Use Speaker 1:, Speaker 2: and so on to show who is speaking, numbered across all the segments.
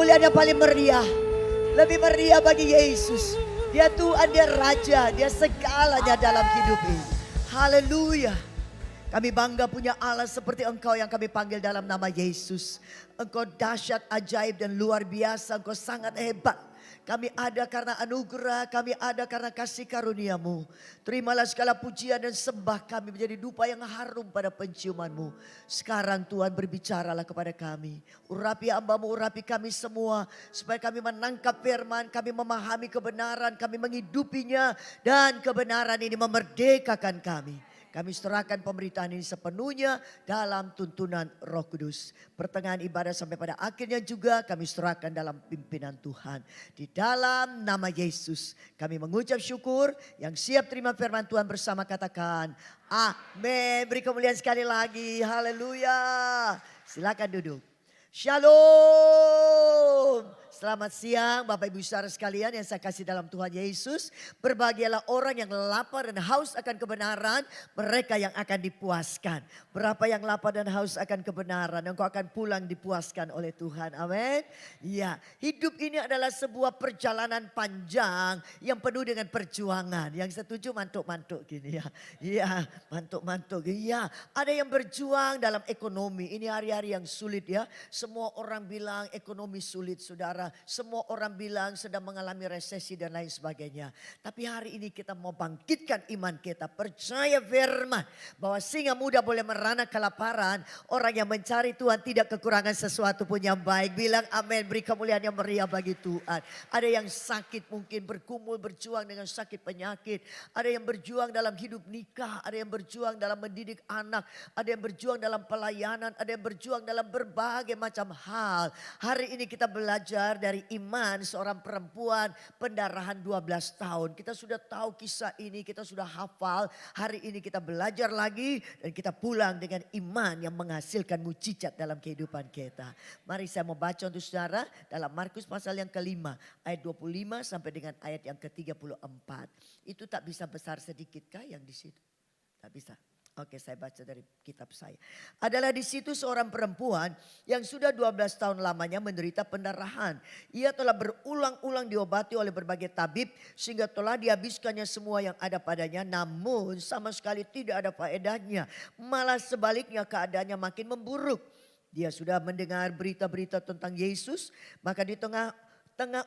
Speaker 1: kemuliaan yang paling meriah. Lebih meriah bagi Yesus. Dia Tuhan, dia Raja, dia segalanya dalam hidup ini. Haleluya. Kami bangga punya Allah seperti Engkau yang kami panggil dalam nama Yesus. Engkau dahsyat, ajaib dan luar biasa. Engkau sangat hebat. Kami ada karena anugerah, kami ada karena kasih karunia-Mu. Terimalah segala pujian dan sembah kami menjadi dupa yang harum pada penciuman-Mu. Sekarang Tuhan berbicaralah kepada kami. Urapi hamba-Mu, urapi kami semua. Supaya kami menangkap firman, kami memahami kebenaran, kami menghidupinya. Dan kebenaran ini memerdekakan kami. Kami serahkan pemberitaan ini sepenuhnya dalam tuntunan Roh Kudus. Pertengahan ibadah sampai pada akhirnya juga kami serahkan dalam pimpinan Tuhan. Di dalam nama Yesus kami mengucap syukur. Yang siap terima firman Tuhan bersama katakan amin. Beri kemuliaan sekali lagi. Haleluya. Silakan duduk. Shalom. Selamat siang Bapak Ibu Saudara sekalian yang saya kasih dalam Tuhan Yesus. Berbahagialah orang yang lapar dan haus akan kebenaran, mereka yang akan dipuaskan. Berapa yang lapar dan haus akan kebenaran, engkau akan pulang dipuaskan oleh Tuhan. Amin. Ya, hidup ini adalah sebuah perjalanan panjang yang penuh dengan perjuangan. Yang setuju mantuk-mantuk gini ya. Iya, mantuk-mantuk. Iya, ada yang berjuang dalam ekonomi. Ini hari-hari yang sulit ya. Semua orang bilang ekonomi sulit, saudara. Semua orang bilang sedang mengalami resesi dan lain sebagainya. Tapi hari ini kita mau bangkitkan iman kita. Percaya firman bahwa singa muda boleh merana kelaparan. Orang yang mencari Tuhan tidak kekurangan sesuatu pun yang baik. Bilang amin, beri kemuliaan yang meriah bagi Tuhan. Ada yang sakit mungkin bergumul berjuang dengan sakit penyakit. Ada yang berjuang dalam hidup nikah. Ada yang berjuang dalam mendidik anak. Ada yang berjuang dalam pelayanan. Ada yang berjuang dalam berbagai macam hal. Hari ini kita belajar dari iman seorang perempuan pendarahan 12 tahun. Kita sudah tahu kisah ini, kita sudah hafal. Hari ini kita belajar lagi dan kita pulang dengan iman yang menghasilkan mujizat dalam kehidupan kita. Mari saya mau baca untuk saudara dalam Markus pasal yang kelima ayat 25 sampai dengan ayat yang ke-34. Itu tak bisa besar sedikitkah yang di situ? Tak bisa. Oke, saya baca dari kitab saya. Adalah di situ seorang perempuan yang sudah 12 tahun lamanya menderita pendarahan. Ia telah berulang-ulang diobati oleh berbagai tabib sehingga telah dihabiskannya semua yang ada padanya. Namun sama sekali tidak ada faedahnya. Malah sebaliknya keadaannya makin memburuk. Dia sudah mendengar berita-berita tentang Yesus, maka di tengah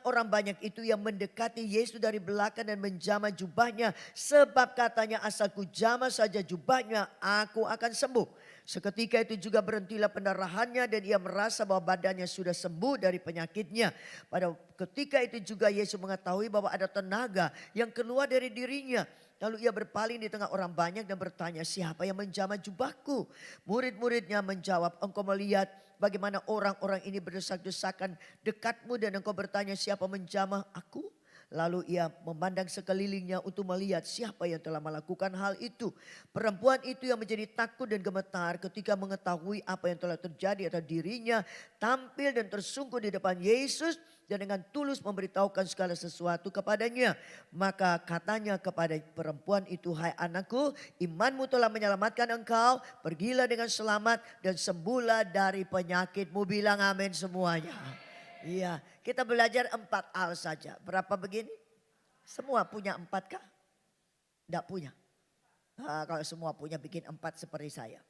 Speaker 1: orang banyak itu yang mendekati Yesus dari belakang dan menjamah jubahnya. Sebab katanya asalku jamah saja jubahnya aku akan sembuh. Seketika itu juga berhentilah pendarahannya dan ia merasa bahwa badannya sudah sembuh dari penyakitnya. Pada ketika itu juga Yesus mengetahui bahwa ada tenaga yang keluar dari dirinya. Lalu ia berpaling di tengah orang banyak dan bertanya, siapa yang menjamah jubahku? Murid-muridnya menjawab, engkau melihat bagaimana orang-orang ini berdesak-desakan dekatmu dan engkau bertanya siapa menjamah aku? Lalu ia memandang sekelilingnya untuk melihat siapa yang telah melakukan hal itu. Perempuan itu yang menjadi takut dan gemetar ketika mengetahui apa yang telah terjadi atas dirinya. Tampil dan tersungkur di depan Yesus dan dengan tulus memberitahukan segala sesuatu kepadanya. Maka katanya kepada perempuan itu, hai anakku, imanmu telah menyelamatkan engkau. Pergilah dengan selamat dan sembuhlah dari penyakitmu. Bilang amin semuanya. Iya, kita belajar 4 hal saja. Berapa begini? Semua punya 4 kah? Tidak punya. Nah, kalau semua punya bikin 4 seperti saya.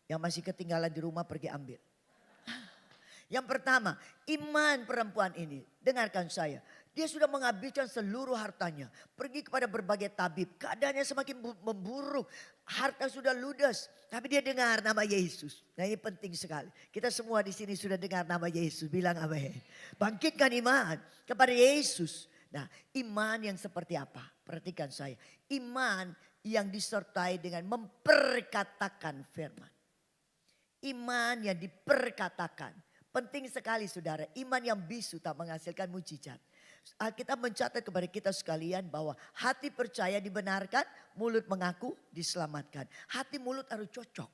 Speaker 1: Yang masih ketinggalan di rumah pergi ambil. Yang pertama, iman perempuan ini. Dengarkan saya. Dia sudah menghabiskan seluruh hartanya. Pergi kepada berbagai tabib. Keadaannya semakin memburuk. Harta sudah ludes. Tapi dia dengar nama Yesus. Nah ini penting sekali. Kita semua di sini sudah dengar nama Yesus. Bilang amin. Bangkitkan iman kepada Yesus. Nah iman yang seperti apa? Perhatikan saya. Iman yang disertai dengan memperkatakan firman. Iman yang diperkatakan. Penting sekali saudara. Iman yang bisu tak menghasilkan mujizat. Alkitab mencatat kepada kita sekalian bahwa hati percaya dibenarkan, mulut mengaku diselamatkan. Hati mulut harus cocok.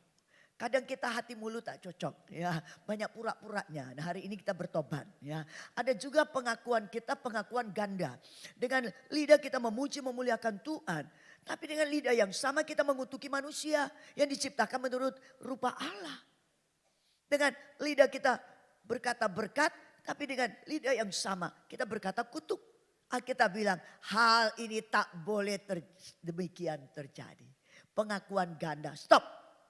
Speaker 1: Kadang kita hati mulut tak cocok, ya banyak pura-puranya. Nah hari ini kita bertobat, ya. Ada juga pengakuan kita, pengakuan ganda. Dengan lidah kita memuji memuliakan Tuhan, tapi dengan lidah yang sama kita mengutuki manusia yang diciptakan menurut rupa Allah. Dengan lidah kita berkata berkat, Tapi dengan lidah yang sama kita berkata kutuk. Alkitab bilang hal ini tak boleh demikian terjadi. Pengakuan ganda, stop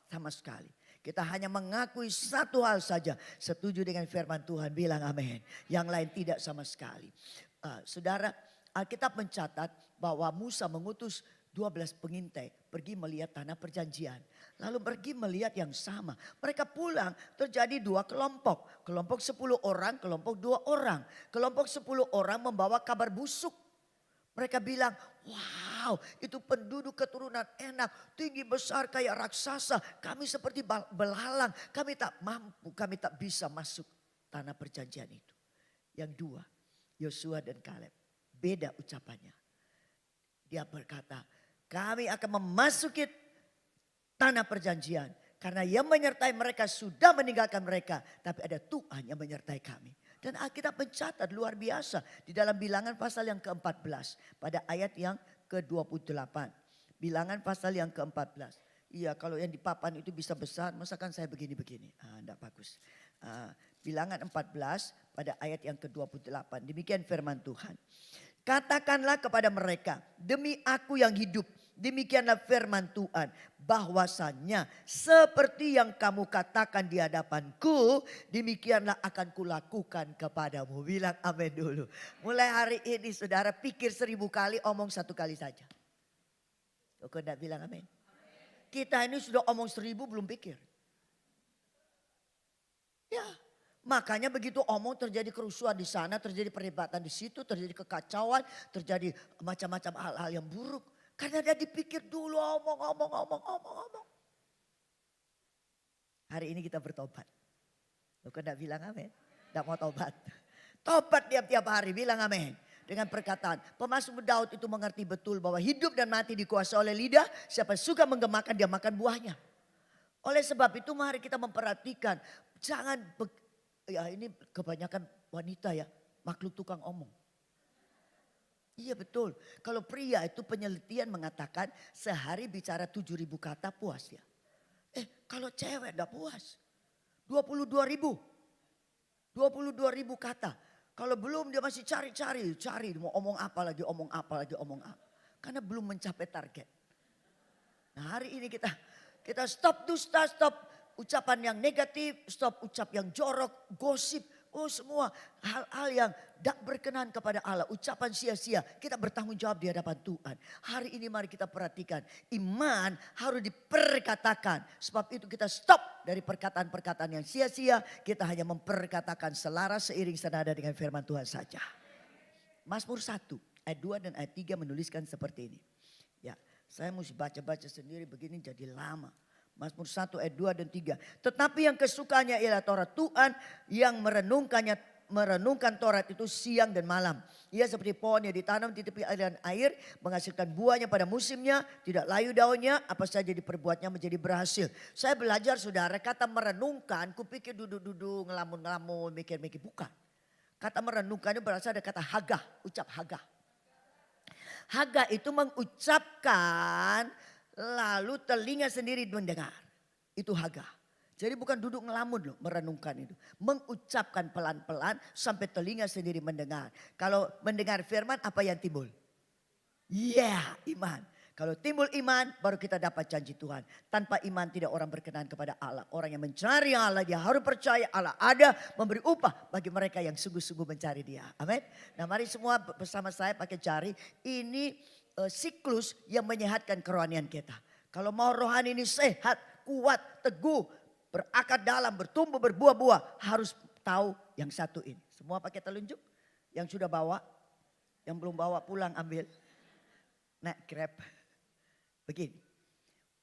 Speaker 1: sama sekali. Kita hanya mengakui satu hal saja. Setuju dengan firman Tuhan, bilang amin. Yang lain tidak sama sekali. Saudara, Alkitab mencatat bahwa Musa mengutus 12 pengintai pergi melihat tanah perjanjian. Lalu pergi melihat yang sama. Mereka pulang terjadi 2 kelompok. Kelompok 10 orang, kelompok 2 orang. Kelompok 10 orang membawa kabar busuk. Mereka bilang, wow itu penduduk keturunan enak, tinggi besar kayak raksasa. Kami seperti belalang, kami tak mampu, kami tak bisa masuk tanah perjanjian itu. Yang 2, Yosua dan Kaleb, beda ucapannya. Dia berkata, kami akan memasuki tanah perjanjian. Karena yang menyertai mereka sudah meninggalkan mereka, tapi ada Tuhan yang menyertai kami. Dan Alkitab mencatat luar biasa di dalam Bilangan pasal yang ke-14 pada ayat yang ke-28. Bilangan pasal yang ke-14. Iya, kalau yang di papan itu bisa besar, masakan saya begini-begini. Enggak bagus. Bilangan 14 pada ayat yang ke-28. Demikian firman Tuhan. Katakanlah kepada mereka, demi aku yang hidup, demikianlah firman Tuhan, bahwasannya seperti yang kamu katakan di hadapanku, demikianlah akan kulakukan kepadamu. Bilang amin dulu. Mulai hari ini saudara pikir 1000 kali, omong 1 kali saja. Kok enggak bilang amin? Kita ini sudah omong 1000 belum pikir. Ya. Makanya begitu omong terjadi kerusuhan di sana, terjadi perdebatan di situ, terjadi kekacauan, terjadi macam-macam hal-hal yang buruk. Karena dia dipikir dulu omong. Hari ini kita bertobat. Lo kok enggak bilang amin? Enggak mau tobat. Tobat tiap-tiap hari, bilang amin. Dengan perkataan, Pemazmur Daud itu mengerti betul bahwa hidup dan mati dikuasai oleh lidah. Siapa suka menggemakan dia makan buahnya. Oleh sebab itu mari kita memperhatikan. Jangan, ya ini kebanyakan wanita ya, makhluk tukang omong. Iya betul, kalau pria itu penelitian mengatakan sehari bicara 7.000 kata puas ya. Kalau cewek enggak puas, 22.000 kata. Kalau belum dia masih cari mau omong apa lagi. Karena belum mencapai target. Nah hari ini kita stop dusta, stop ucapan yang negatif, stop ucap yang jorok, gosip. Oh semua hal-hal yang tidak berkenan kepada Allah. Ucapan sia-sia. Kita bertanggung jawab di hadapan Tuhan. Hari ini mari kita perhatikan. Iman harus diperkatakan. Sebab itu kita stop dari perkataan-perkataan yang sia-sia. Kita hanya memperkatakan selaras seiring senada dengan firman Tuhan saja. Mazmur 1 ayat 2 dan ayat 3 menuliskan seperti ini. Ya, saya mesti baca-baca sendiri begini jadi lama. Mazmur 1 ayat 2 dan 3. Tetapi yang kesukaannya ialah Taurat Tuhan, yang merenungkan Taurat itu siang dan malam. Ia seperti pohon yang ditanam di tepi aliran air, menghasilkan buahnya pada musimnya, tidak layu daunnya, apa saja diperbuatnya menjadi berhasil. Saya belajar saudara, kata merenungkan, kupikir duduk-duduk, ngelamun-ngelamun, mikir-mikir, bukan. Kata merenungkan itu berasal dari kata hagah, ucap hagah. Hagah itu mengucapkan lalu telinga sendiri mendengar. Itu hagah. Jadi bukan duduk ngelamun loh, merenungkan itu. Mengucapkan pelan-pelan sampai telinga sendiri mendengar. Kalau mendengar firman apa yang timbul? Iman. Kalau timbul iman baru kita dapat janji Tuhan. Tanpa iman tidak orang berkenan kepada Allah. Orang yang mencari Allah dia harus percaya Allah ada memberi upah bagi mereka yang sungguh-sungguh mencari dia. Amin. Nah mari semua bersama saya pakai jari. Ini siklus yang menyehatkan kerohanian kita. Kalau mau rohani ini sehat, kuat, teguh, berakar dalam, bertumbuh, berbuah-buah. Harus tahu yang satu ini. Semua pakai telunjuk. Yang sudah bawa, yang belum bawa pulang ambil. Nah grab. Begini.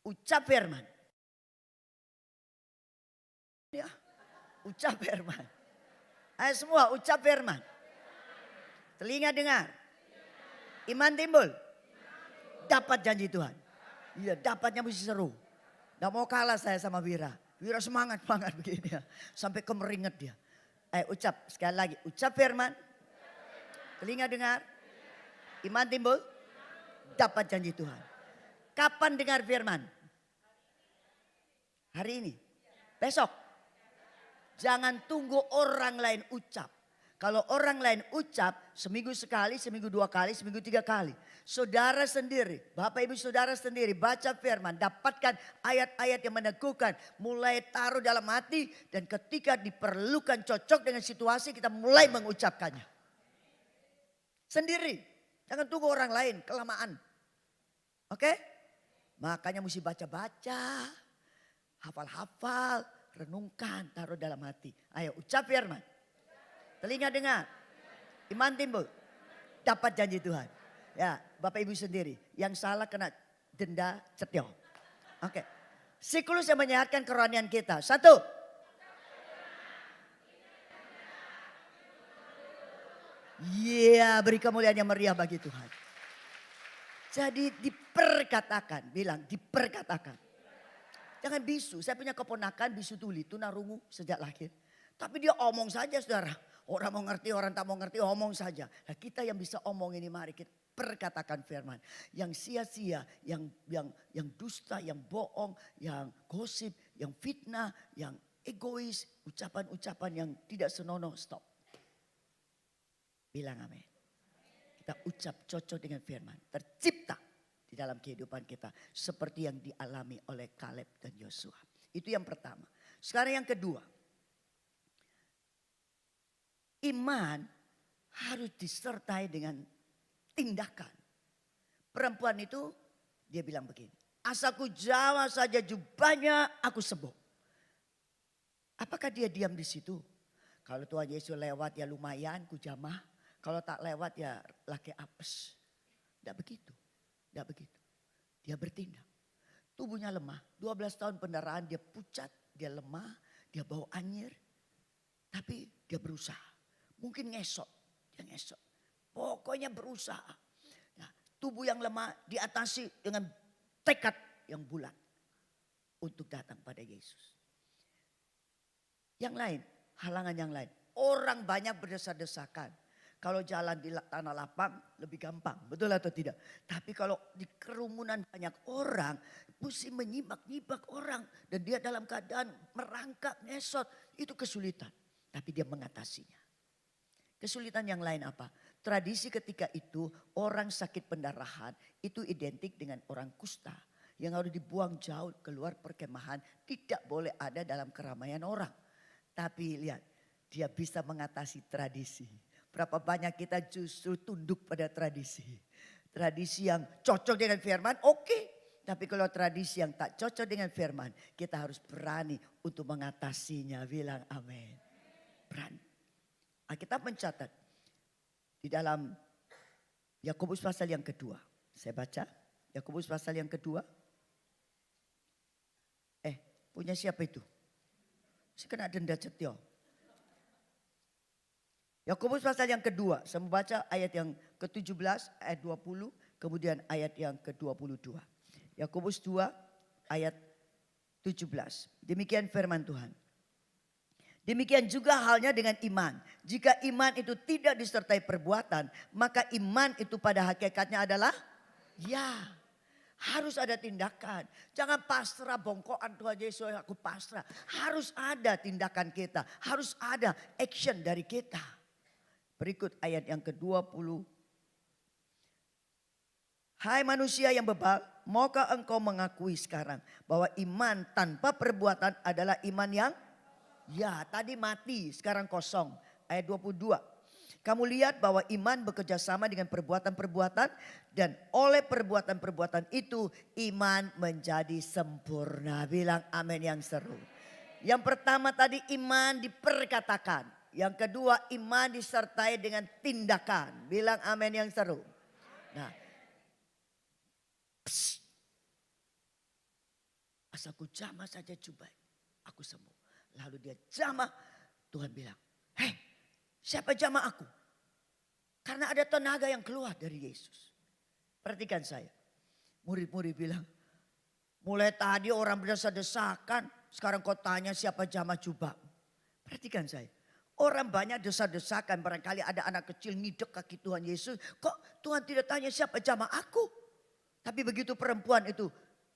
Speaker 1: Ucap firman. Ya, ucap firman. Ayo semua ucap firman. Telinga dengar. Iman timbul. Dapat janji Tuhan. Iya dapatnya mesti seru. Gak mau kalah saya sama Wira. Wira semangat begini ya. Sampai kemeringet dia. Ucap sekali lagi. Ucap firman. Telinga dengar. Iman timbul. Dapat janji Tuhan. Kapan dengar firman? Hari ini. Besok. Jangan tunggu orang lain ucap. Kalau orang lain ucap seminggu sekali, seminggu 2 kali, seminggu 3 kali. Saudara sendiri, Bapak Ibu saudara sendiri baca firman, dapatkan ayat-ayat yang meneguhkan, mulai taruh dalam hati dan ketika diperlukan cocok dengan situasi kita mulai mengucapkannya. Sendiri, jangan tunggu orang lain, kelamaan. Oke? Makanya mesti baca-baca, hafal-hafal, renungkan, taruh dalam hati. Ayo ucap firman. Telinga dengar, iman timbul, dapat janji Tuhan. Ya, Bapak Ibu sendiri, yang salah kena denda cetyong. Oke, siklus yang menyehatkan kerohanian kita. 1. Iya, beri kemuliaan yang meriah bagi Tuhan. Jadi diperkatakan, bilang diperkatakan. Jangan bisu, saya punya keponakan bisu tuli, tunarungu sejak lahir. Tapi dia omong saja saudara. Orang mau ngerti, orang tak mau ngerti, omong saja. Nah kita yang bisa omong ini mari kita perkatakan firman. Yang sia-sia, yang dusta, yang bohong, yang gosip, yang fitnah, yang egois. Ucapan-ucapan yang tidak senonoh, stop. Bilang amin. Kita ucap cocok dengan firman. Tercipta di dalam kehidupan kita. Seperti yang dialami oleh Kaleb dan Yosua. Itu yang pertama. Sekarang yang kedua. Iman harus disertai dengan tindakan. Perempuan itu dia bilang begini. Asalku jamah saja jubahnya aku sembuh. Apakah dia diam di situ? Kalau Tuhan Yesus lewat ya lumayan ku jamah. Kalau tak lewat ya laki apes. Tidak begitu. Tidak begitu. Dia bertindak. Tubuhnya lemah. 12 tahun pendarahan dia pucat. Dia lemah. Dia bau anyir. Tapi dia berusaha. Mungkin ngesot, dia ngesot. Pokoknya berusaha. Nah, tubuh yang lemah diatasi dengan tekad yang bulat. Untuk datang pada Yesus. Yang lain, halangan yang lain. Orang banyak berdesak-desakan. Kalau jalan di tanah lapang lebih gampang, betul atau tidak? Tapi kalau di kerumunan banyak orang, mesti menyimak-nyimak orang. Dan dia dalam keadaan merangkak, ngesot, itu kesulitan. Tapi dia mengatasinya. Kesulitan yang lain apa? Tradisi ketika itu orang sakit pendarahan itu identik dengan orang kusta. Yang harus dibuang jauh keluar perkemahan. Tidak boleh ada dalam keramaian orang. Tapi lihat dia bisa mengatasi tradisi. Berapa banyak kita justru tunduk pada tradisi. Tradisi yang cocok dengan firman oke. Tapi kalau tradisi yang tak cocok dengan firman kita harus berani untuk mengatasinya. Bilang amin. Berani. Alkitab mencatat di dalam Yakobus pasal yang kedua. Saya baca Yakobus pasal yang kedua. Punya siapa itu? Saya kena denda cetyong. Yakobus pasal yang kedua. Saya membaca ayat yang ke-17, ayat 20, kemudian ayat yang ke-22. Yakobus 2 ayat 17. Demikian firman Tuhan. Demikian juga halnya dengan iman. Jika iman itu tidak disertai perbuatan, maka iman itu pada hakikatnya adalah ya. Harus ada tindakan. Jangan pasrah bongkoan Tuhan Yesus aku pasrah. Harus ada tindakan kita. Harus ada action dari kita. Berikut ayat yang ke-20. Hai manusia yang bebal, maukah engkau mengakui sekarang bahwa iman tanpa perbuatan adalah iman yang ya, tadi mati, sekarang kosong. Ayat 22. Kamu lihat bahwa iman bekerja sama dengan perbuatan-perbuatan. Dan oleh perbuatan-perbuatan itu iman menjadi sempurna. Bilang amin yang seru. Yang pertama tadi iman diperkatakan. Yang kedua iman disertai dengan tindakan. Bilang amin yang seru. Nah. Asalku jamah saja jubah, aku sembuh. Lalu dia jamah, Tuhan bilang, hei siapa jamah aku? Karena ada tenaga yang keluar dari Yesus. Perhatikan saya, murid-murid bilang, mulai tadi orang berdesak-desakan, sekarang kau tanya siapa jamah jubah. Perhatikan saya, orang banyak desak-desakan, barangkali ada anak kecil ngidek kaki Tuhan Yesus. Kok Tuhan tidak tanya siapa jamah aku? Tapi begitu perempuan itu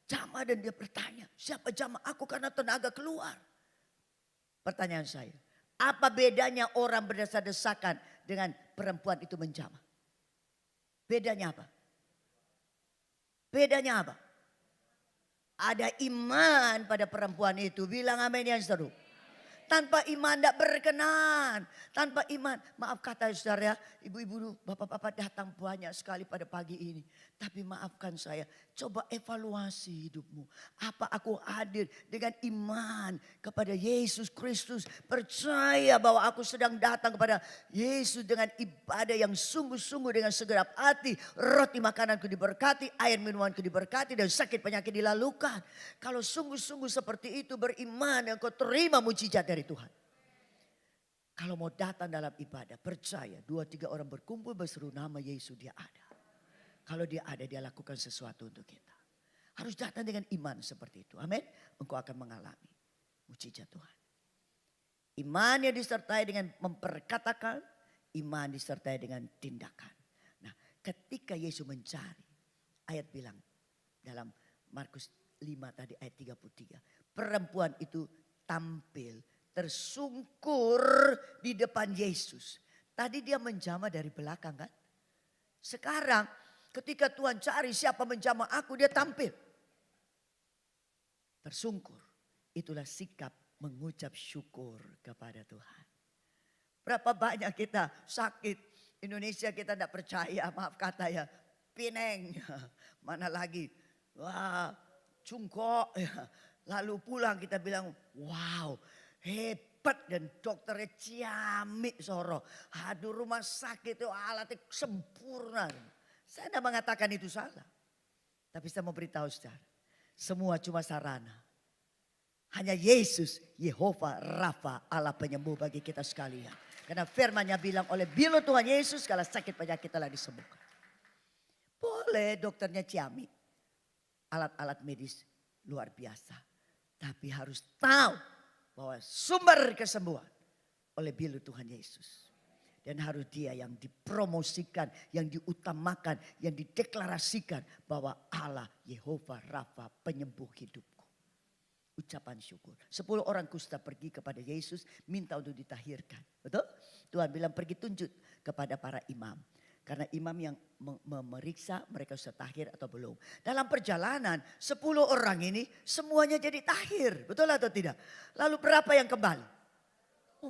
Speaker 1: jamah dan dia bertanya, siapa jamah aku karena tenaga keluar. Pertanyaan saya, Apa bedanya orang berdesak-desakan dengan perempuan itu menjamah? Bedanya apa? Bedanya apa? Ada iman pada perempuan itu. Bilang amin ya saudara. Tanpa iman tidak berkenan. Tanpa iman. Maaf kata saudara ya. Ibu-ibu, bapak-bapak datang banyak sekali pada pagi ini. Tapi maafkan saya. Coba evaluasi hidupmu. Apa aku hadir dengan iman kepada Yesus Kristus. Percaya bahwa aku sedang datang kepada Yesus dengan ibadah yang sungguh-sungguh dengan segenap hati. Roti makananku diberkati, air minumanku diberkati dan sakit penyakit dilalukan. Kalau sungguh-sungguh seperti itu beriman yang kau terima mujizat dari Tuhan. Kalau mau datang dalam ibadah, percaya 2-3 orang berkumpul berseru nama Yesus, dia ada. Kalau dia ada, dia lakukan sesuatu untuk kita. Harus datang dengan iman seperti itu. Amin. Engkau akan mengalami mujizat Tuhan. Iman yang disertai dengan memperkatakan, iman disertai dengan tindakan. Nah, ketika Yesus mencari, ayat bilang dalam Markus 5 tadi ayat 33. Perempuan itu tampil tersungkur di depan Yesus. Tadi dia menjamah dari belakang kan. Sekarang ketika Tuhan cari siapa menjamah aku, dia tampil. Tersungkur. Itulah sikap mengucap syukur kepada Tuhan. Berapa banyak kita sakit. Indonesia kita tidak percaya, maaf kata ya. Pineng. Mana lagi. Wah, cungkok. Lalu pulang kita bilang, wow hebat dan dokternya ciamik soro. Aduh rumah sakit itu alatnya sempurna. Saya tidak mengatakan itu salah. Tapi saya mau beritahu saudara. Semua cuma sarana. Hanya Yesus, Yehova, Rafa, Allah penyembuh bagi kita sekalian. Karena firman-Nya bilang oleh bila Tuhan Yesus segala sakit penyakit telah disembuhkan. Boleh dokternya ciamik. Alat-alat medis luar biasa. Tapi harus tahu bahwa sumber kesembuhan oleh bila Tuhan Yesus. Dan harus dia yang dipromosikan, yang diutamakan, yang dideklarasikan bahwa Allah Yehova Rafa penyembuh hidupku. Ucapan syukur. 10 orang kusta pergi kepada Yesus minta untuk ditahirkan. Betul? Tuhan bilang pergi tunjuk kepada para imam. Karena imam yang memeriksa mereka sudah tahir atau belum. Dalam perjalanan 10 orang ini semuanya jadi tahir. Betul atau tidak? Lalu berapa yang kembali?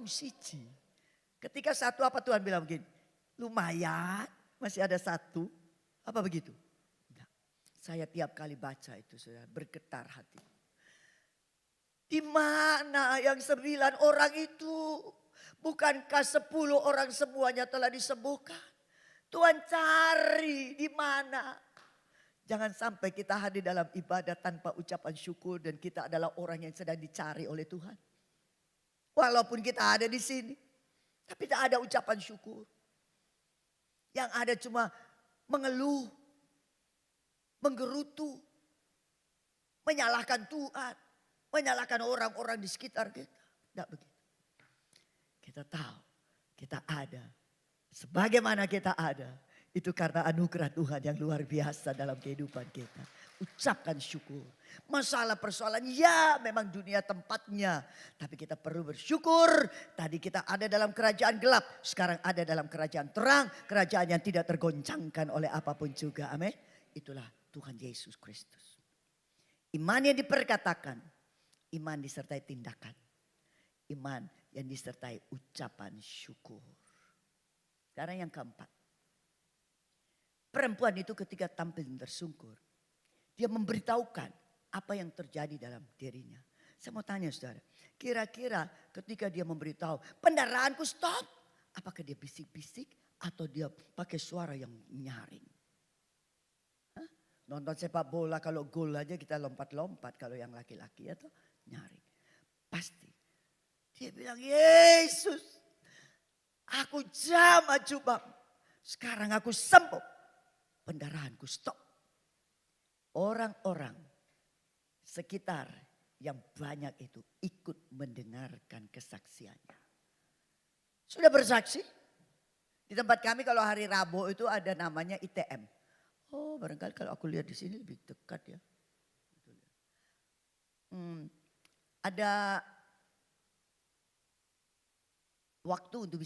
Speaker 1: Siji. Ketika satu apa Tuhan bilang begini. Lumayan masih ada satu. Apa begitu? Enggak. Saya tiap kali baca itu sudah bergetar hati. Di mana yang 9 orang itu? Bukankah 10 orang semuanya telah disembuhkan? Tuhan cari di mana. Jangan sampai kita hadir dalam ibadah tanpa ucapan syukur dan kita adalah orang yang sedang dicari oleh Tuhan. Walaupun kita ada di sini, tapi tak ada ucapan syukur. Yang ada cuma mengeluh, menggerutu, menyalahkan Tuhan, menyalahkan orang-orang di sekitar kita. Tidak begitu. Kita tahu kita ada. Sebagaimana kita ada, itu karena anugerah Tuhan yang luar biasa dalam kehidupan kita. Ucapkan syukur. Masalah persoalan ya memang dunia tempatnya. Tapi kita perlu bersyukur. Tadi kita ada dalam kerajaan gelap. Sekarang ada dalam kerajaan terang. Kerajaan yang tidak tergoncangkan oleh apapun juga. Amin. Itulah Tuhan Yesus Kristus. Iman yang diperkatakan. Iman disertai tindakan. Iman yang disertai ucapan syukur. Sekarang yang keempat. Perempuan itu ketika tampil tersungkur. Dia memberitahukan apa yang terjadi dalam dirinya. Saya mau tanya saudara. Kira-kira ketika dia memberitahu pendarahanku stop. Apakah dia bisik-bisik atau dia pakai suara yang nyaring? Hah? Nonton sepak bola kalau gol aja kita lompat-lompat. Kalau yang laki-laki atau nyaring. Pasti. Dia bilang Yesus. Aku jamah jubah. Sekarang aku sembuh. Pendarahanku stop. Orang-orang sekitar yang banyak itu ikut mendengarkan kesaksiannya. Sudah bersaksi? Di tempat kami kalau hari Rabu itu ada namanya ITM. Oh barangkali kalau aku lihat di sini lebih dekat ya. Ada waktu untuk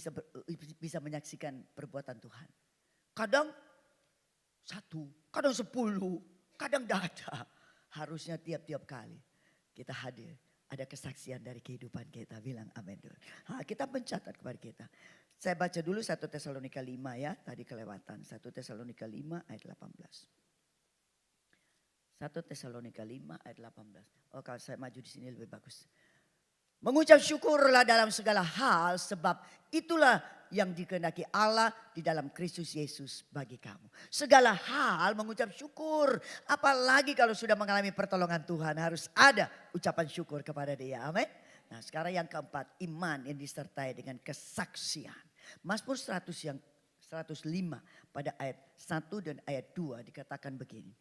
Speaker 1: bisa menyaksikan perbuatan Tuhan. Kadang 1, kadang 10, kadang tidak ada. Harusnya tiap-tiap kali kita hadir. Ada kesaksian dari kehidupan kita. Bilang amin dulu. Kita mencatat kepada kita. Saya baca dulu 1 Tesalonika 5 ya. Tadi kelewatan. 1 Tesalonika 5 ayat 18. 1 Tesalonika 5 ayat 18. Oh, kalau saya maju di sini lebih bagus. Mengucap syukurlah dalam segala hal sebab itulah yang dikehendaki Allah di dalam Kristus Yesus bagi kamu. Segala hal mengucap syukur. Apalagi kalau sudah mengalami pertolongan Tuhan harus ada ucapan syukur kepada Dia. Amin. Nah, sekarang yang keempat, iman yang disertai dengan kesaksian. Mazmur 105 pada ayat 1 dan ayat 2 dikatakan begini.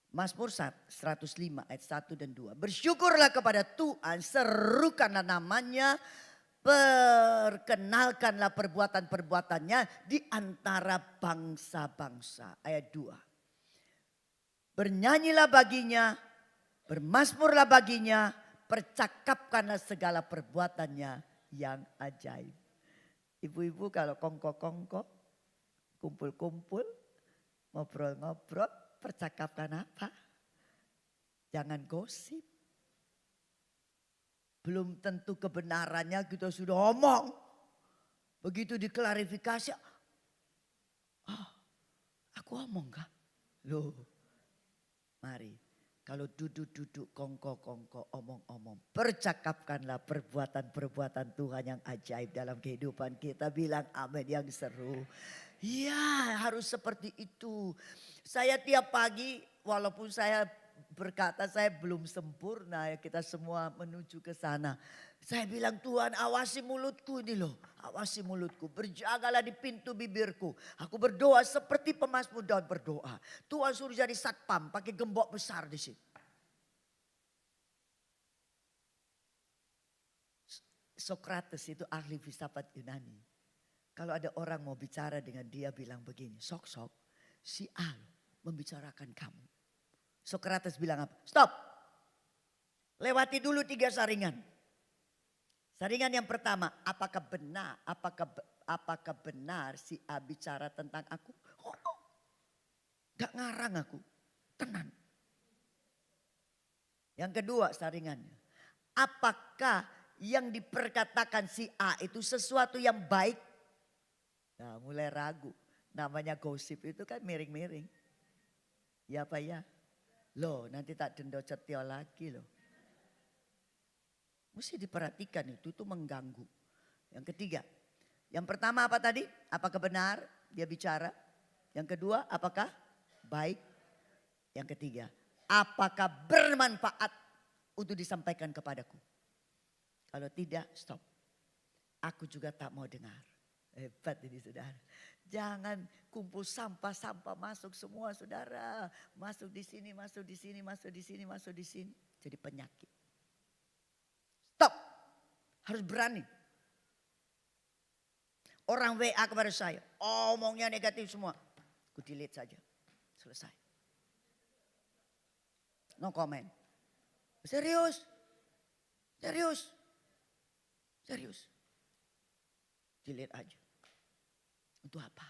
Speaker 1: Mazmur 105 ayat 1 dan 2. Bersyukurlah kepada Tuhan, serukanlah namanya, perkenalkanlah perbuatan-perbuatannya di antara bangsa-bangsa. Ayat 2. Bernyanyilah baginya, bermazmurlah baginya, percakapkanlah segala perbuatannya yang ajaib. Ibu-ibu kalau kongko-kongko, kumpul-kumpul, ngobrol-ngobrol. Percakapkan apa? Jangan gosip. Belum tentu kebenarannya kita sudah omong. Begitu diklarifikasi. Aku omong kah? Loh. Mari. Kalau duduk-duduk kongko-kongko omong-omong. Percakapkanlah perbuatan-perbuatan Tuhan yang ajaib dalam kehidupan kita. Bilang amin yang seru. Ya harus seperti itu. Saya tiap pagi walaupun saya berkata saya belum sempurna ya kita semua menuju ke sana. Saya bilang Tuhan awasi mulutku ini loh. Awasi mulutku. Berjagalah di pintu bibirku. Aku berdoa seperti pemazmur Daud berdoa. Tuhan suruh jadi satpam pakai gembok besar di situ. Sokrates itu ahli filsafat Yunani. Kalau ada orang mau bicara dengan dia bilang begini. Sok-sok si A membicarakan kamu. Sokrates bilang apa? Stop. Lewati dulu 3 saringan. Saringan yang pertama, apakah benar si A bicara tentang aku? Gak ngarang aku, tenang. Yang kedua saringannya, apakah yang diperkatakan si A itu sesuatu yang baik? Nah mulai ragu, namanya gosip itu kan miring-miring. Ya Pak ya? Loh nanti tak dendo cetio lagi loh. Mesti diperhatikan itu mengganggu. Yang ketiga, yang pertama apa tadi? Apakah benar dia bicara? Yang kedua, apakah baik? Yang ketiga, apakah bermanfaat untuk disampaikan kepadaku? Kalau tidak, stop. Aku juga tak mau dengar. Hebat ini saudara. Jangan kumpul sampah-sampah masuk semua saudara. Masuk di sini, masuk di sini, masuk di sini, masuk di sini. Jadi penyakit. Stop. Harus berani. Orang WA kepada saya. Omongnya negatif semua. Aku delete saja. Selesai. No comment. Serius. Serius. Serius. Delete aja. Untuk apa?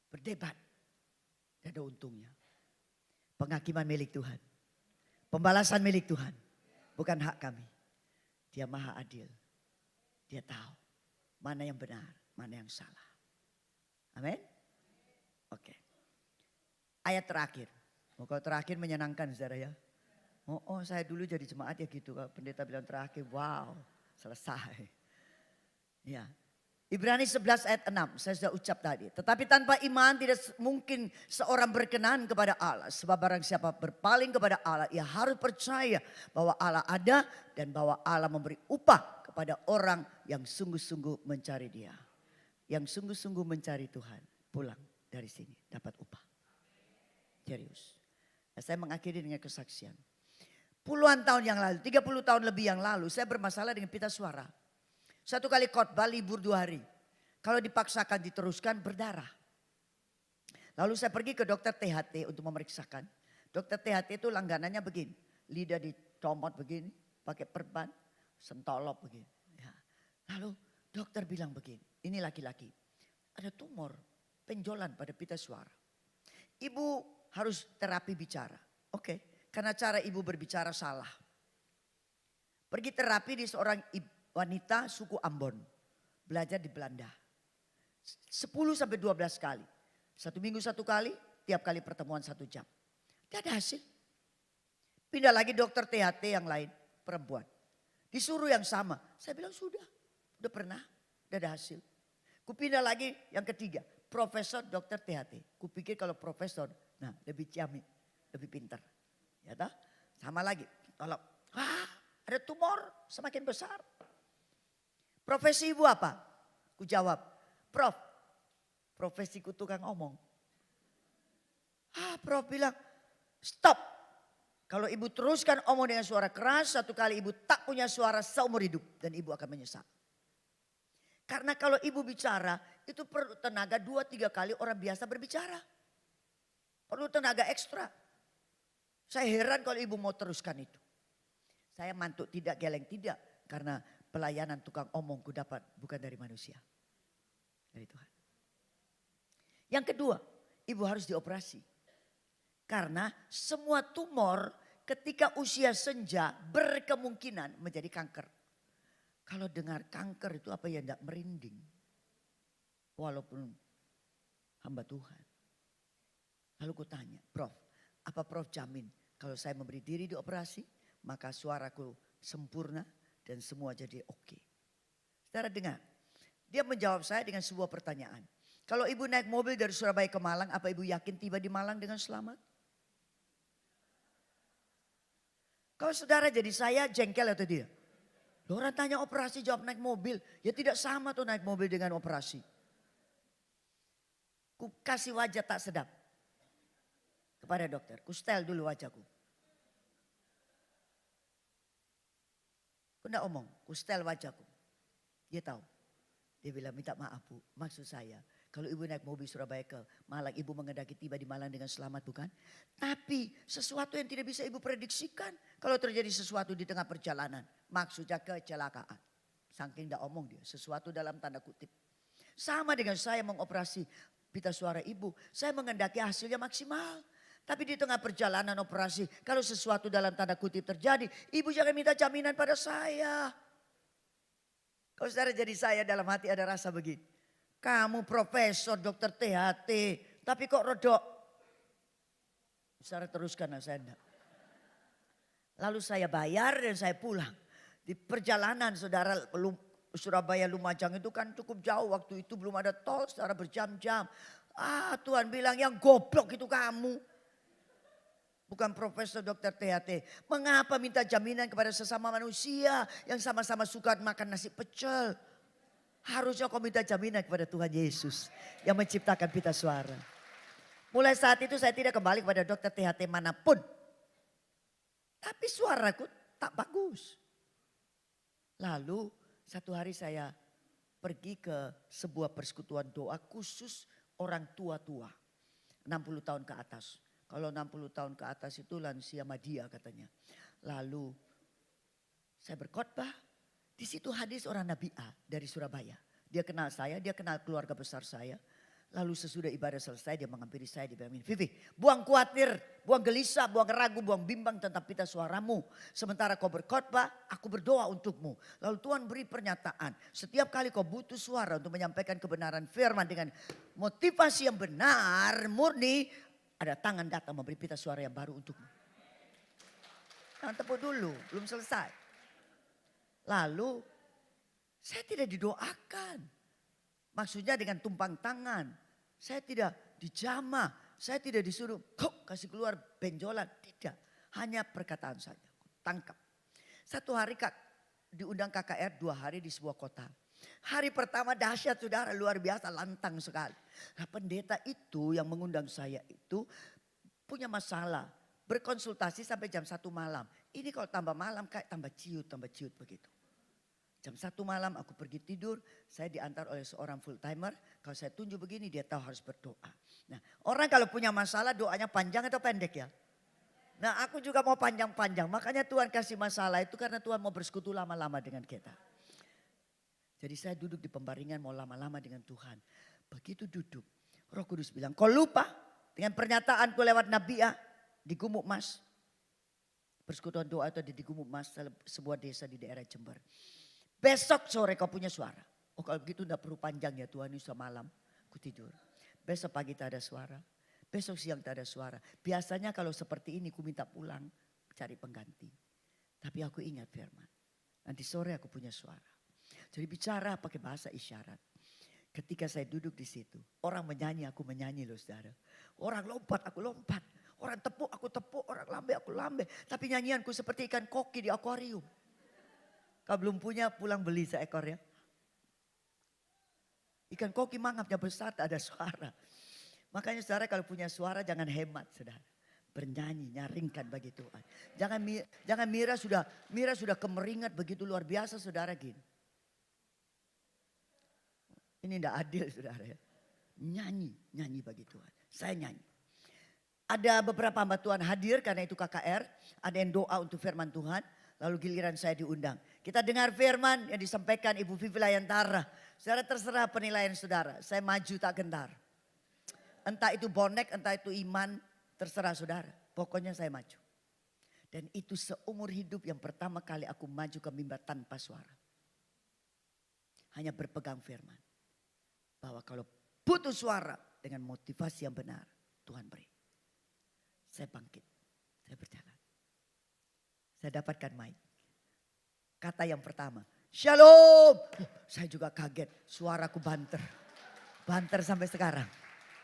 Speaker 1: Berdebat. Tidak ada untungnya. Penghakiman milik Tuhan. Pembalasan milik Tuhan. Bukan hak kami. Dia maha adil. Dia tahu mana yang benar, mana yang salah. Amin. Oke. Ayat terakhir. Kalau terakhir menyenangkan saudara ya. Oh saya dulu jadi jemaat ya gitu. Kalau pendeta bilang terakhir, wow selesai. Ya. Ibrani 11 ayat 6, saya sudah ucap tadi. Tetapi tanpa iman tidak mungkin seorang berkenan kepada Allah. Sebab barang siapa berpaling kepada Allah, ia harus percaya bahwa Allah ada dan bahwa Allah memberi upah kepada orang yang sungguh-sungguh mencari Dia. Yang sungguh-sungguh mencari Tuhan, pulang dari sini dapat upah. Serius. Nah, saya mengakhiri dengan kesaksian. Puluhan tahun yang lalu, 30 tahun lebih yang lalu, saya bermasalah dengan pita suara. Satu kali khotbah libur 2 hari. Kalau dipaksakan diteruskan berdarah. Lalu saya pergi ke dokter THT untuk memeriksakan. Dokter THT itu langganannya begini. Lidah dicomot begini. Pakai perban. Sentolop begini. Ya. Lalu Dokter bilang begini, ini laki-laki. Ada tumor, benjolan pada pita suara. Ibu harus terapi bicara. Oke, karena cara ibu berbicara salah. Pergi terapi di seorang wanita suku Ambon. Belajar di Belanda. 10 sampai 12 kali. 1 minggu 1 kali, tiap kali pertemuan 1 jam. Tidak ada hasil. Pindah lagi dokter THT yang lain, perempuan. Disuruh yang sama. Saya bilang sudah pernah, udah ada hasil. Kupindah lagi yang ketiga, profesor dokter THT. Kupikir kalau profesor, nah lebih ciamik, lebih pintar. Ya toh? Sama lagi, tolong. Ada tumor semakin besar. Profesi ibu apa? Ku jawab, Prof, profesiku tukang omong. Prof bilang, stop. Kalau ibu teruskan omong dengan suara keras, 1 kali ibu tak punya suara seumur hidup. Dan ibu akan menyesal. Karena kalau ibu bicara, itu perlu tenaga 2-3 kali orang biasa berbicara. Perlu tenaga ekstra. Saya heran kalau ibu mau teruskan itu. Saya mantuk tidak, geleng tidak. Karena pelayanan tukang omongku dapat bukan dari manusia. Dari Tuhan. Yang kedua, ibu harus dioperasi. Karena semua tumor ketika usia senja berkemungkinan menjadi kanker. Kalau dengar kanker itu apa ya, tidak merinding. Walaupun hamba Tuhan. Lalu ku tanya, Prof, apa Prof jamin kalau saya memberi diri dioperasi, maka suaraku sempurna dan semua jadi oke. Saudara dengar, dia menjawab saya dengan sebuah pertanyaan. Kalau ibu naik mobil dari Surabaya ke Malang, apa ibu yakin tiba di Malang dengan selamat? Kalau saudara jadi saya, jengkel atau tidak? Orang tanya operasi jawab naik mobil. Ya tidak sama tuh naik mobil dengan operasi. Ku kasih wajah tak sedap kepada dokter. Ku setel dulu wajahku. Ku enggak omong, ku setel wajahku. Dia tahu. Dia bilang minta maaf Bu, maksud saya. Kalau ibu naik mobil Surabaya ke Malang, ibu mengendaki tiba di Malang dengan selamat bukan? Tapi sesuatu yang tidak bisa ibu prediksikan. Kalau terjadi sesuatu di tengah perjalanan, maksudnya kecelakaan. Saking tidak omong dia, sesuatu dalam tanda kutip. Sama dengan saya mengoperasi pita suara ibu, saya mengendaki hasilnya maksimal. Tapi di tengah perjalanan operasi, kalau sesuatu dalam tanda kutip terjadi, ibu jangan minta jaminan pada saya. Kalau saudara jadi saya dalam hati ada rasa begini. Kamu profesor dokter THT, tapi kok rodok. Saudara teruskan, saya enggak. Lalu saya bayar dan saya pulang. Di perjalanan saudara Surabaya Lumajang itu kan cukup jauh, waktu itu belum ada tol, saudara berjam-jam. Tuhan bilang yang goblok itu kamu. Bukan profesor dokter THT. Mengapa minta jaminan kepada sesama manusia yang sama-sama suka makan nasi pecel? Harusnya kau minta jaminan kepada Tuhan Yesus yang menciptakan pita suara. Mulai saat itu saya tidak kembali kepada dokter THT manapun. Tapi suaraku tak bagus. Lalu satu hari saya pergi ke sebuah persekutuan doa khusus orang tua-tua. 60 tahun ke atas. Kalau 60 tahun ke atas itu lansia Madya katanya. Lalu saya berkhotbah. Di situ hadir seorang Nabi A dari Surabaya. Dia kenal saya, dia kenal keluarga besar saya. Lalu sesudah ibadah selesai dia menghampiri saya, dia bilang, Vivi buang khawatir, buang gelisah, buang ragu, buang bimbang tentang pita suaramu. Sementara kau berkhotbah, aku berdoa untukmu. Lalu Tuhan beri pernyataan, setiap kali kau butuh suara untuk menyampaikan kebenaran firman dengan motivasi yang benar, murni, ada tangan datang memberi pita suara yang baru untukmu. Jangan tepuk dulu, belum selesai. Lalu saya tidak didoakan. Maksudnya dengan tumpang tangan. Saya tidak dijamah. Saya tidak disuruh kok kasih keluar benjolan. Tidak. Hanya perkataan saja. Tangkap. Satu hari diundang KKR 2 hari di sebuah kota. Hari pertama dahsyat saudara, luar biasa, lantang sekali. Nah, pendeta itu yang mengundang saya itu punya masalah. Berkonsultasi sampai jam 1 malam. Ini kalau tambah malam kayak tambah ciut begitu. Jam 1 malam aku pergi tidur, saya diantar oleh seorang full timer. Kalau saya tunjuk begini dia tahu harus berdoa. Nah, orang kalau punya masalah doanya panjang atau pendek ya? Nah, aku juga mau panjang-panjang. Makanya Tuhan kasih masalah itu karena Tuhan mau bersekutu lama-lama dengan kita. Jadi saya duduk di pembaringan mau lama-lama dengan Tuhan. Begitu duduk, Roh Kudus bilang, kau lupa dengan pernyataanku lewat Nabi A di Gumuk Mas. Persekutuan doa itu ada di Gumuk Mas, sebuah desa di daerah Jember. Besok sore kau punya suara. Oh kalau begitu enggak perlu panjang ya Tuhan, ini sudah malam, aku tidur. Besok pagi tak ada suara, besok siang tak ada suara. Biasanya kalau seperti ini aku minta pulang, cari pengganti. Tapi aku ingat firman, nanti sore aku punya suara. Jadi bicara pakai bahasa isyarat. Ketika saya duduk di situ, orang menyanyi, aku menyanyi loh saudara. Orang lompat, aku lompat. Orang tepuk, aku tepuk. Orang lambe, aku lambe. Tapi nyanyianku seperti ikan koki di akuarium. Kau belum punya, pulang beli seekor ya. Ikan koki mangapnya besar, tak ada suara. Makanya saudara kalau punya suara jangan hemat saudara. Bernyanyi, nyaringkan bagi Tuhan. Jangan Mira sudah kemeringat begitu luar biasa saudara gini. Ini tidak adil saudara ya. Nyanyi bagi Tuhan. Saya nyanyi. Ada beberapa hamba Tuhan hadir karena itu KKR. Ada yang doa untuk firman Tuhan. Lalu giliran saya diundang. Kita dengar firman yang disampaikan Ibu Vivi Layantara. Saudara terserah penilaian saudara. Saya maju tak gentar. Entah itu bonek, entah itu iman. Terserah saudara. Pokoknya saya maju. Dan itu seumur hidup yang pertama kali aku maju ke mimbar tanpa suara. Hanya berpegang firman. Bahwa kalau butuh suara dengan motivasi yang benar, Tuhan beri. Saya bangkit, saya berjalan. Saya dapatkan mic. Kata yang pertama, Shalom. Saya juga kaget, suaraku banter. Banter sampai sekarang.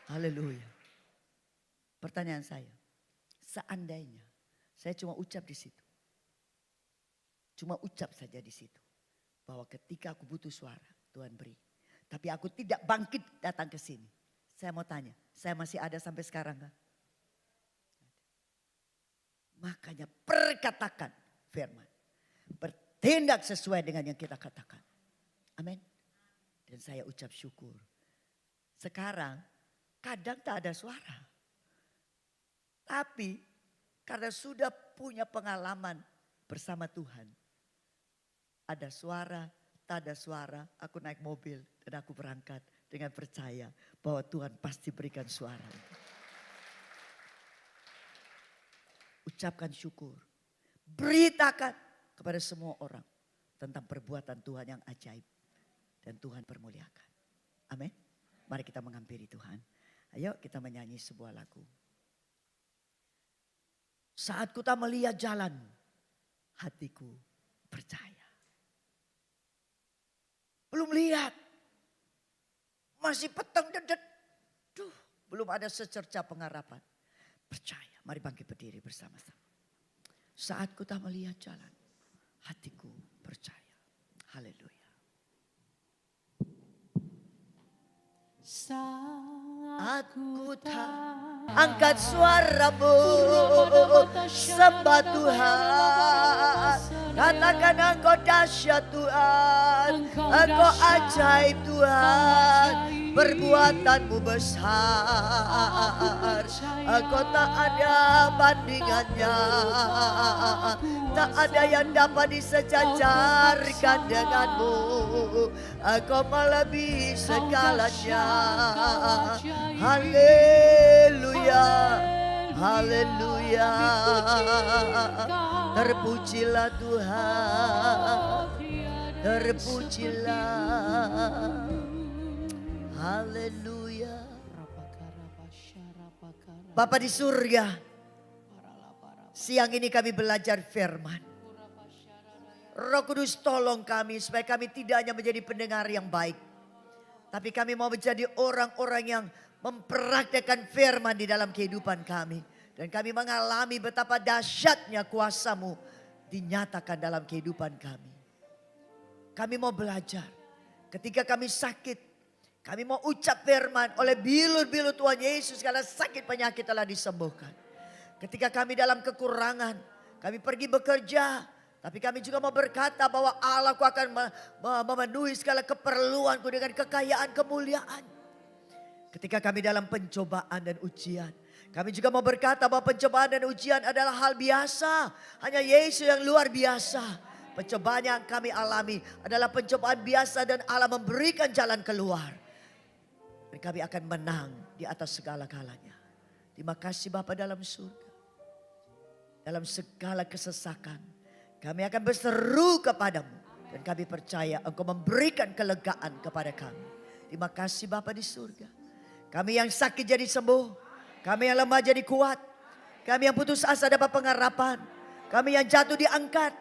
Speaker 1: Haleluya. Pertanyaan saya, seandainya saya cuma ucap di situ. Cuma ucap saja di situ. Bahwa ketika aku butuh suara, Tuhan beri. Tapi aku tidak bangkit datang ke sini. Saya mau tanya, saya masih ada sampai sekarang kan? Makanya perkatakan firman. Bertindak sesuai dengan yang kita katakan. Amin. Dan saya ucap syukur. Sekarang kadang tak ada suara. Tapi karena sudah punya pengalaman bersama Tuhan. Ada suara, tak ada suara, aku naik mobil dan aku berangkat dengan percaya bahwa Tuhan pasti berikan suara. Ucapkan syukur. Beritakan kepada semua orang tentang perbuatan Tuhan yang ajaib. Dan Tuhan permuliakan. Amin. Mari kita menghampiri Tuhan. Ayo kita menyanyi sebuah lagu. Saat ku tak melihat jalan, hatiku percaya. Belum lihat. Masih petang dedet. Duh, belum ada secerca pengharapan. Percaya. Mari bangkit berdiri bersama-sama. Saat ku tak melihat jalan, hatiku percaya. Haleluya. Saat ku tak angkat suaramu, sembah Tuhan. Katakan engkau dahsyat Tuhan, engkau ajaib Tuhan. Perbuatanmu besar, engkau tak ada bandingannya. Tak ada yang dapat disejajarkan denganmu. Engkau melebihi segalanya. Haleluya, haleluya. Terpujilah Tuhan, terpujilah. Haleluya. Bapa di surga, siang ini kami belajar firman. Roh Kudus tolong kami supaya kami tidak hanya menjadi pendengar yang baik. Tapi kami mau menjadi orang-orang yang mempraktekkan firman di dalam kehidupan kami. Dan kami mengalami betapa dahsyatnya kuasa-Mu dinyatakan dalam kehidupan kami. Kami mau belajar. Ketika kami sakit, kami mau ucap firman, oleh bilur-bilur Tuhan Yesus segala sakit penyakit telah disembuhkan. Ketika kami dalam kekurangan, kami pergi bekerja, tapi kami juga mau berkata bahwa Allahku akan memenuhi segala keperluanku dengan kekayaan kemuliaan. Ketika kami dalam pencobaan dan ujian, kami juga mau berkata bahwa pencobaan dan ujian adalah hal biasa. Hanya Yesus yang luar biasa. Pencobaan yang kami alami adalah pencobaan biasa dan Allah memberikan jalan keluar. Dan kami akan menang di atas segala-galanya. Terima kasih Bapa dalam surga. Dalam segala kesesakan kami akan berseru kepadamu. Dan kami percaya Engkau memberikan kelegaan kepada kami. Terima kasih Bapa di surga. Kami yang sakit jadi sembuh. Kami yang lemah jadi kuat. Kami yang putus asa dapat pengharapan. Kami yang jatuh diangkat.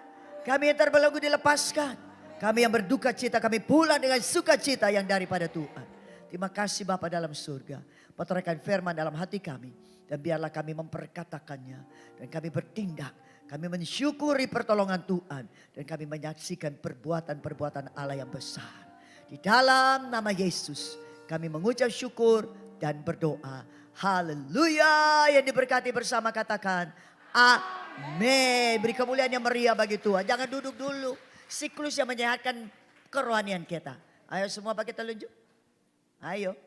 Speaker 1: Kami yang terbelenggu dilepaskan. Kami yang berduka cita, kami pulang dengan sukacita yang daripada Tuhan. Terima kasih Bapa dalam surga. Peteraikan firman dalam hati kami. Dan biarlah kami memperkatakannya. Dan kami bertindak. Kami mensyukuri pertolongan Tuhan. Dan kami menyaksikan perbuatan-perbuatan Allah yang besar. Di dalam nama Yesus kami mengucap syukur dan berdoa. Haleluya. Yang diberkati bersama katakan amin. Beri kemuliaan yang meriah bagi Tuhan. Jangan duduk dulu. Siklus yang menyehatkan kerohanian kita. Ayo semua pakai telunjuk. Ayo.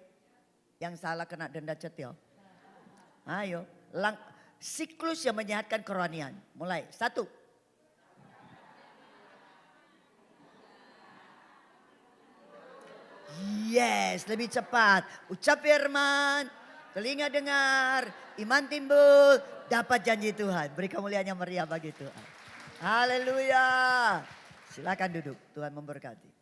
Speaker 1: Yang salah kena denda cetil. Ayo. Siklus yang menyehatkan kerohanian. Mulai. 1. Yes. Lebih cepat. Ucap firman. Telinga dengar. Iman timbul. Dapat janji Tuhan. Beri kemuliaan yang meriah bagi Tuhan. Haleluya. Silakan duduk. Tuhan memberkati.